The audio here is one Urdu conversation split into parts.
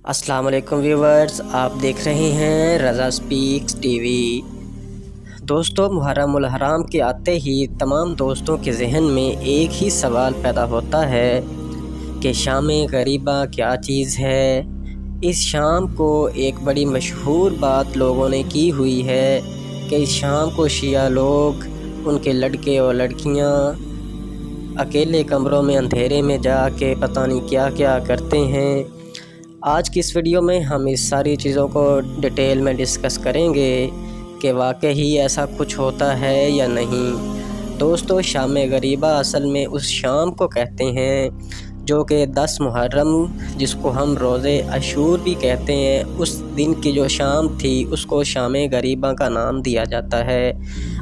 السلام علیکم ویورز، آپ دیکھ رہے ہیں رضا سپیکس ٹی وی۔ دوستو، محرم الحرام کے آتے ہی تمام دوستوں کے ذہن میں ایک ہی سوال پیدا ہوتا ہے کہ شام غریبہ کیا چیز ہے۔ اس شام کو ایک بڑی مشہور بات لوگوں نے کی ہوئی ہے کہ اس شام کو شیعہ لوگ، ان کے لڑکے اور لڑکیاں اکیلے کمروں میں اندھیرے میں جا کے پتہ نہیں کیا کیا کرتے ہیں۔ آج کی اس ویڈیو میں ہم اس ساری چیزوں کو ڈیٹیل میں ڈسکس کریں گے کہ واقعی ایسا کچھ ہوتا ہے یا نہیں۔ دوستو، شام غریبہ اصل میں اس شام کو کہتے ہیں جو کہ 10 محرم، جس کو ہم روز عاشور بھی کہتے ہیں، اس دن کی جو شام تھی اس کو شام غریبہ کا نام دیا جاتا ہے۔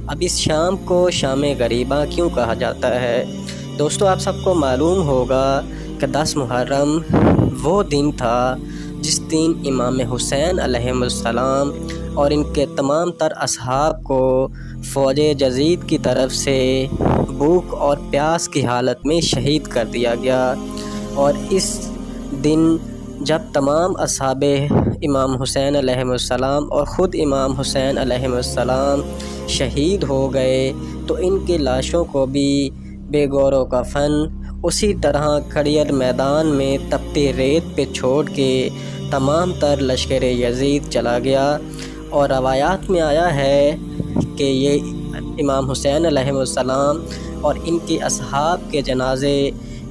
اب اس شام کو شام غریبہ کیوں کہا جاتا ہے؟ دوستو، آپ سب کو معلوم ہوگا کہ 10 محرم وہ دن تھا جس دن امام حسین علیہ السلام اور ان کے تمام تر اصحاب کو فوج یزید کی طرف سے بھوک اور پیاس کی حالت میں شہید کر دیا گیا۔ اور اس دن جب تمام اصحاب امام حسین علیہ السلام اور خود امام حسین علیہ السلام شہید ہو گئے تو ان کی لاشوں کو بھی بے گور و کفن اسی طرح کھڑیر میدان میں تپتی ریت پہ چھوڑ کے تمام تر لشکر یزید چلا گیا۔ اور روایات میں آیا ہے کہ یہ امام حسین علیہ السلام اور ان کے اصحاب کے جنازے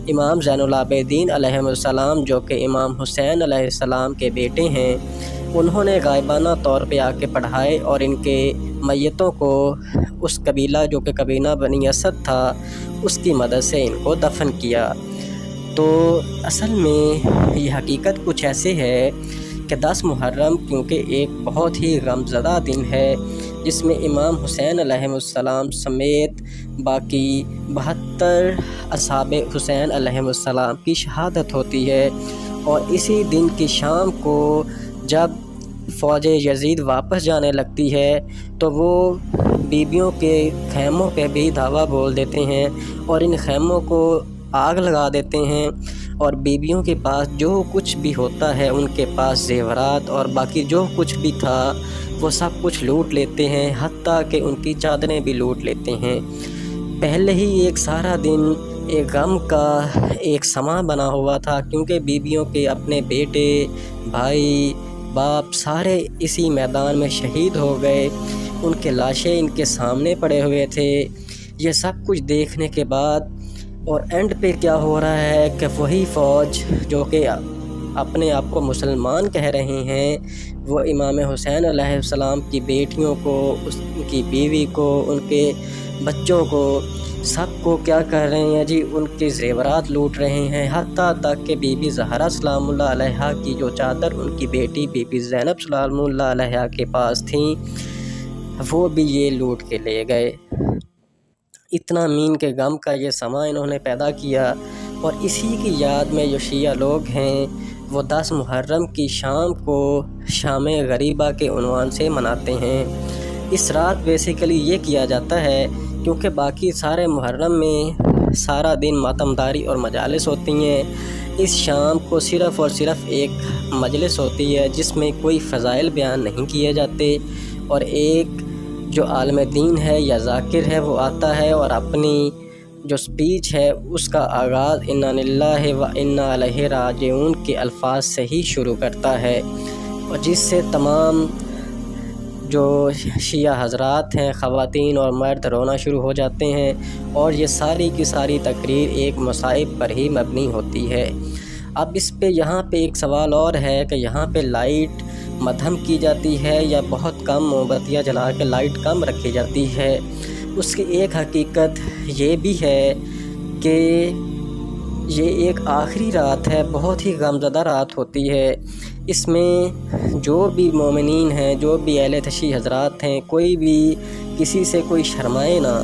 امام زین العابدین علیہ السلام، جو کہ امام حسین علیہ السلام کے بیٹے ہیں، انہوں نے غائبانہ طور پہ آ کے پڑھائے اور ان کے میتوں کو اس قبیلہ جو کہ قبیلہ بنی اسد تھا اس کی مدد سے ان کو دفن کیا۔ تو اصل میں یہ حقیقت کچھ ایسے ہے کہ 10 محرم کیونکہ ایک بہت ہی غمزدہ دن ہے جس میں امام حسین علیہ السلام سمیت باقی 72 اصحاب حسین علیہ السلام کی شہادت ہوتی ہے۔ اور اسی دن کی شام کو جب فوج یزید واپس جانے لگتی ہے تو وہ بیبیوں کے خیموں پہ بھی دھاوا بول دیتے ہیں اور ان خیموں کو آگ لگا دیتے ہیں، اور بیبیوں کے پاس جو کچھ بھی ہوتا ہے، ان کے پاس زیورات اور باقی جو کچھ بھی تھا وہ سب کچھ لوٹ لیتے ہیں، حتیٰ کہ ان کی چادریں بھی لوٹ لیتے ہیں۔ پہلے ہی ایک سارا دن ایک غم کا ایک سماں بنا ہوا تھا، کیونکہ بیبیوں کے اپنے بیٹے، بھائی، باپ سارے اسی میدان میں شہید ہو گئے، ان کے لاشیں ان کے سامنے پڑے ہوئے تھے۔ یہ سب کچھ دیکھنے کے بعد اور اینڈ پہ کیا ہو رہا ہے کہ وہی فوج جو کہ اپنے آپ کو مسلمان کہہ رہے ہیں، وہ امام حسین علیہ السلام کی بیٹیوں کو، اس کی بیوی کو، ان کے بچوں کو، سب کو کیا کر رہے ہیں جی، ان کے زیورات لوٹ رہے ہیں، حتیٰ تک کہ بی بی زہرا سلام اللہ علیہا کی جو چادر ان کی بیٹی بی بی زینب سلام اللہ علیہا کے پاس تھیں وہ بھی یہ لوٹ کے لے گئے۔ اتنا مین کے غم کا یہ سماں انہوں نے پیدا کیا، اور اسی کی یاد میں جو شیعہ لوگ ہیں وہ 10 محرم کی شام کو شام غریبہ کے عنوان سے مناتے ہیں۔ اس رات بیسیکلی یہ کیا جاتا ہے کیونکہ باقی سارے محرم میں سارا دن ماتمداری اور مجالس ہوتی ہیں، اس شام کو صرف اور صرف ایک مجلس ہوتی ہے جس میں کوئی فضائل بیان نہیں کیے جاتے، اور ایک جو عالم دین ہے یا ذاکر ہے وہ آتا ہے اور اپنی جو سپیچ ہے اس کا آغاز انا للہ و انا الیہ راجعون کے الفاظ سے ہی شروع کرتا ہے، اور جس سے تمام جو شیعہ حضرات ہیں، خواتین اور مرد رونا شروع ہو جاتے ہیں، اور یہ ساری کی ساری تقریر ایک مصائب پر ہی مبنی ہوتی ہے۔ اب اس پہ یہاں پہ ایک سوال اور ہے کہ یہاں پہ لائٹ مدھم کی جاتی ہے یا بہت کم موم بتیاں جلا کے لائٹ کم رکھی جاتی ہے؟ اس کی ایک حقیقت یہ بھی ہے کہ یہ ایک آخری رات ہے، بہت ہی غمزدہ رات ہوتی ہے۔ اس میں جو بھی مومنین ہیں، جو بھی اہل تشیع حضرات ہیں، کوئی بھی کسی سے کوئی شرمائے نہ،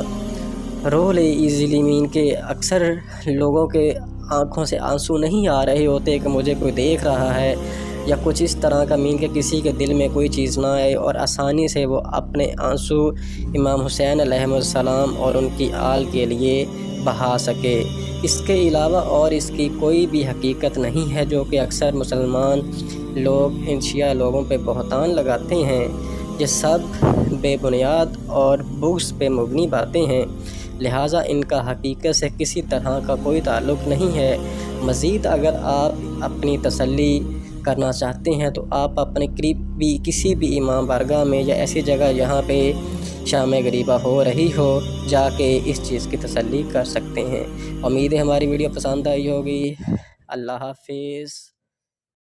رو لے ایزیلی، مین کہ اکثر لوگوں کے آنکھوں سے آنسو نہیں آ رہے ہوتے کہ مجھے کوئی دیکھ رہا ہے یا کچھ اس طرح کا، مین کہ کسی کے دل میں کوئی چیز نہ آئے، اور آسانی سے وہ اپنے آنسو امام حسین علیہ السلام اور ان کی آل کے لیے بہا سکے۔ اس کے علاوہ اور اس کی کوئی بھی حقیقت نہیں ہے، جو کہ اکثر مسلمان لوگ ان شیعہ لوگوں پہ بہتان لگاتے ہیں۔ یہ سب بے بنیاد اور بغض پہ مبنی باتیں ہیں، لہٰذا ان کا حقیقت سے کسی طرح کا کوئی تعلق نہیں ہے۔ مزید اگر آپ اپنی تسلی کرنا چاہتے ہیں تو آپ اپنے قریبی کسی بھی امام بارگاہ میں یا ایسی جگہ جہاں پہ شام غریبہ ہو رہی ہو جا کے اس چیز کی تسلی کر سکتے ہیں۔ امید ہے ہماری ویڈیو پسند آئی ہوگی۔ اللہ حافظ۔